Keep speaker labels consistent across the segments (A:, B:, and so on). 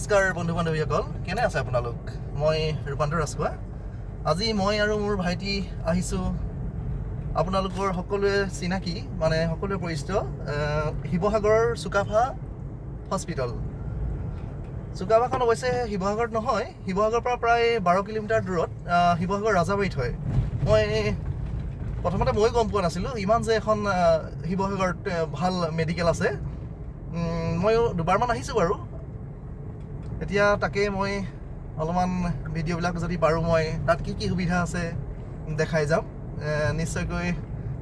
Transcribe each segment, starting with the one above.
A: নমস্কাৰ বন্ধু বান্ধৱীসকল, কেনে আছে আপোনালোক? মই ৰূপান্তৰ ৰাজখোৱা। আজি মই আৰু মোৰ ভাইটি আহিছোঁ আপোনালোকৰ সকলোৱে চিনাকি মানে সকলোৱে পৰিচিত শিৱসাগৰৰ সুকাফা হস্পিটেল। সুকাফাখন অৱশ্যে শিৱসাগৰত নহয়, শিৱসাগৰৰ পৰা প্ৰায় 12 কিলোমিটাৰ দূৰত শিৱসাগৰ ৰাজাবাৰীত হয়। প্ৰথমতে মই গম পোৱা নাছিলোঁ ইমান যে এখন শিৱসাগৰত ভাল মেডিকেল আছে। ময়ো দুবাৰমান আহিছোঁ বাৰু। এতিয়া তাকে মই অলপমান ভিডিঅ'বিলাক যদি পাৰোঁ মই তাত কি কি সুবিধা আছে দেখাই যাম। নিশ্চয়কৈ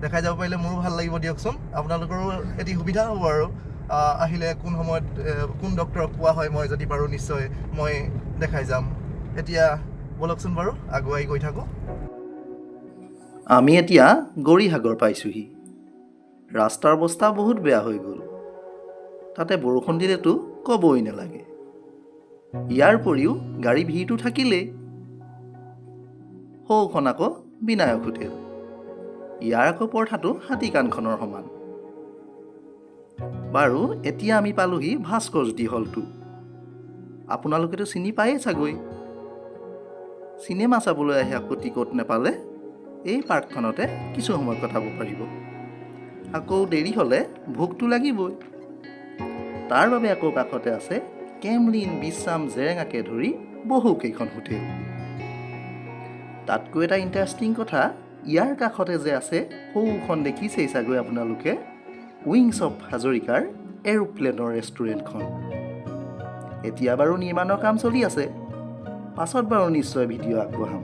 A: দেখাই যাব পাৰিলে মোৰো ভাল লাগিব দিয়কচোন। আপোনালোকৰো এটি সুবিধা হ'ব আৰু আহিলে কোন সময়ত কোন ডক্টৰক পোৱা হয় মই যদি পাৰোঁ নিশ্চয় মই দেখাই যাম। এতিয়া বলকচোন বাৰু আগুৱাই গৈ থাকোঁ।
B: আমি এতিয়া গৌৰীসাগৰ পাইছোঁহি। ৰাস্তাৰ অৱস্থা বহুত বেয়া হৈ গ'ল, তাতে বৰষুণ দিলেতো ক'বই নালাগে। ইয়াৰ উপৰিও গাড়ী ভিৰটো থাকিলেই। সৌখন আকৌ বিনায়ক হোটেল, ইয়াৰ আকৌ পৰঠাটো হাতীকাণখনৰ সমান। বাৰু এতিয়া আমি পালোহি ভাস্কৰজ্যোতি হলটো। আপোনালোকেতো চিনি পায়েই চাগৈ। চিনেমা চাবলৈ আহি আকৌ টিকট নাপালে এই পাৰ্কখনতে কিছু সময় কটাব পাৰিব। আকৌ দেৰি হ'লে ভোকটো লাগিবই। তাৰ বাবে আকৌ কাষতে আছে কেমলিন, বিশ্ৰাম, জেৰেঙাকে ধৰি বহুকেইখন হোটেল। তাতকৈ এটা ইণ্টাৰেষ্টিং কথা, ইয়াৰ কাষতে যে আছে সৌখন দেখিছেই চাগৈ আপোনালোকে, উইংছ অফ হাজৰিকাৰ এৰোপ্লেনৰ ৰেষ্টুৰেণ্টখন। এতিয়া বাৰু নিৰ্মাণৰ কাম চলি আছে, পাছত বাৰু নিশ্চয় ভিডিঅ' আগবঢ়াম।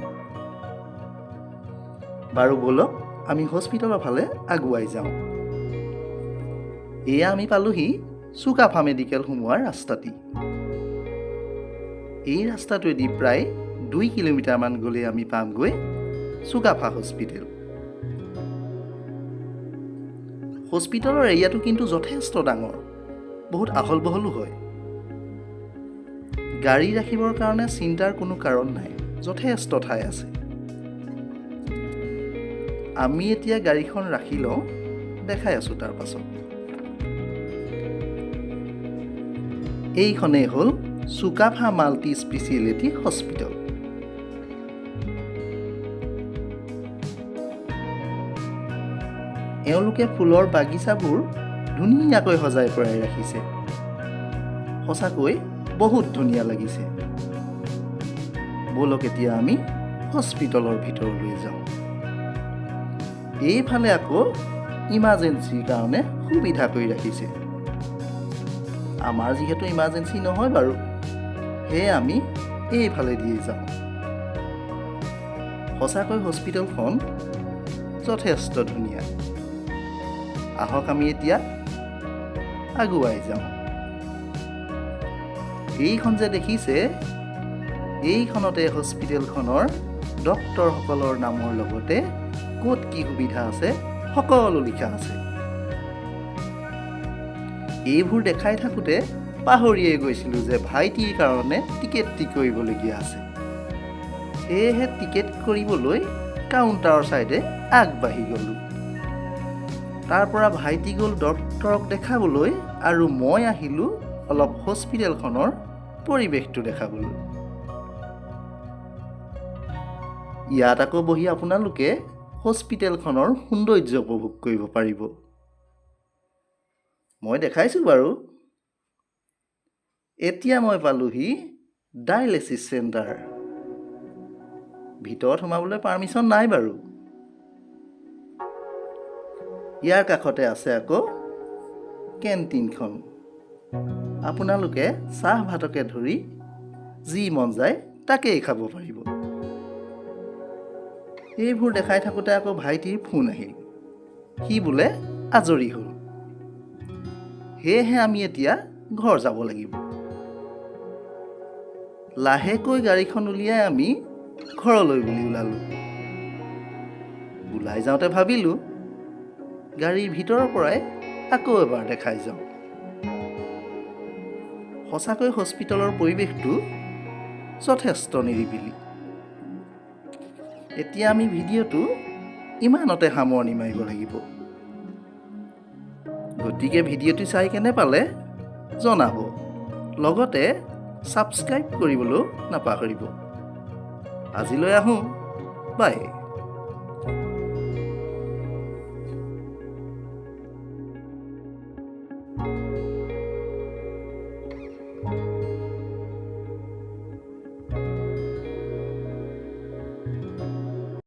B: বাৰু ব'লক আমি হস্পিটেলৰ ফালে আগুৱাই যাওঁ। এয়া আমি পালোহি সুকাফা মেডিকেল সোমোৱাৰ ৰাস্তাটি। এই ৰাস্তাটোৱেদি প্ৰায় 2 কিলোমিটাৰমান গ'লে আমি পামগৈ সুকাফা হস্পিটেল। হস্পিটেলৰ এৰিয়াটো কিন্তু যথেষ্ট ডাঙৰ, বহুত আহল বহলো হয়। গাড়ী ৰাখিবৰ কাৰণে চিন্তাৰ কোনো কাৰণ নাই, যথেষ্ট ঠাই আছে। আমি এতিয়া গাড়ীখন ৰাখি লওঁ, দেখাই আছোঁ তাৰ পাছত। এইখনেই হ'ল সুকাফা মাল্টিস্পেচিয়েলিটি হস্পিটেল। এওঁলোকে ফুলৰ বাগিচাবোৰ ধুনীয়াকৈ সজাই পৰাই ৰাখিছে। সঁচাকৈ বহুত ধুনীয়া লাগিছে। ব'লক এতিয়া আমি হস্পিটেলৰ ভিতৰলৈ যাওঁ। এইফালে আকৌ ইমাৰ্জেঞ্চিৰ কাৰণে সুবিধা কৰি ৰাখিছে। আমাৰ যিহেতু ইমাৰ্জেঞ্চি নহয় বাৰু, সেয়ে আমি এইফালে দিয়ে যাওঁ। সঁচাকৈ হস্পিটেলখন যথেষ্ট ধুনীয়া। আহক আমি এতিয়া আগুৱাই যাওঁ। এইখন যে দেখিছে, এইখনতে হস্পিটেলখনৰ ডক্টৰসকলৰ নামৰ লগতে ক'ত কি সুবিধা আছে সকলো লিখা আছে। এইবোৰ দেখাই থাকোঁতে পাহৰিয়ে গৈছিলোঁ যে ভাইটিৰ কাৰণে টিকেট কৰিবলগীয়া আছে। সেয়েহে টিকেট কৰিবলৈ কাউণ্টাৰৰ ছাইডে আগবাঢ়ি গ'লোঁ। তাৰ পৰা ভাইটি গ'ল ডক্টৰক দেখাবলৈ আৰু মই আহিলোঁ অলপ হস্পিটেলখনৰ পৰিৱেশটো দেখাবলৈ। ইয়াত আকৌ বহি আপোনালোকে হস্পিটেলখনৰ সৌন্দৰ্য উপভোগ কৰিব পাৰিব। মই দেখাইছোঁ বাৰু। এতিয়া মই পালোহি ডায়েলিচিছ চেণ্টাৰ। ভিতৰত সোমাবলৈ পাৰ্মিশ্যন নাই বাৰু। ইয়াৰ কাষতে আছে আকৌ কেণ্টিনখন। আপোনালোকে চাহ ভাতকে ধৰি যি মন যায় তাকেই খাব পাৰিব। এইবোৰ দেখাই থাকোঁতে আকৌ ভাইটিৰ ফোন আহিল, সি বোলে আজৰি হ'ল। সেয়েহে আমি এতিয়া ঘৰ যাব লাগিব। লাহেকৈ গাড়ীখন উলিয়াই আমি ঘৰলৈ বুলি ওলালোঁ। ওলাই যাওঁতে ভাবিলোঁ গাড়ীৰ ভিতৰৰ পৰাই আকৌ এবাৰ দেখাই যাওঁ। সঁচাকৈ হস্পিটেলৰ পৰিৱেশটো যথেষ্ট নিৰিবিলি। এতিয়া আমি ভিডিঅ'টো ইমানতে সামৰণি মাৰিব লাগিব। গতিকে ভিডিঅ'টো চাই কেনে পালে জনাব। লগতে ছাবস্ক্ৰাইব কৰিবলৈও নাপাহৰিব। আজিলৈ আহোঁ, বাই।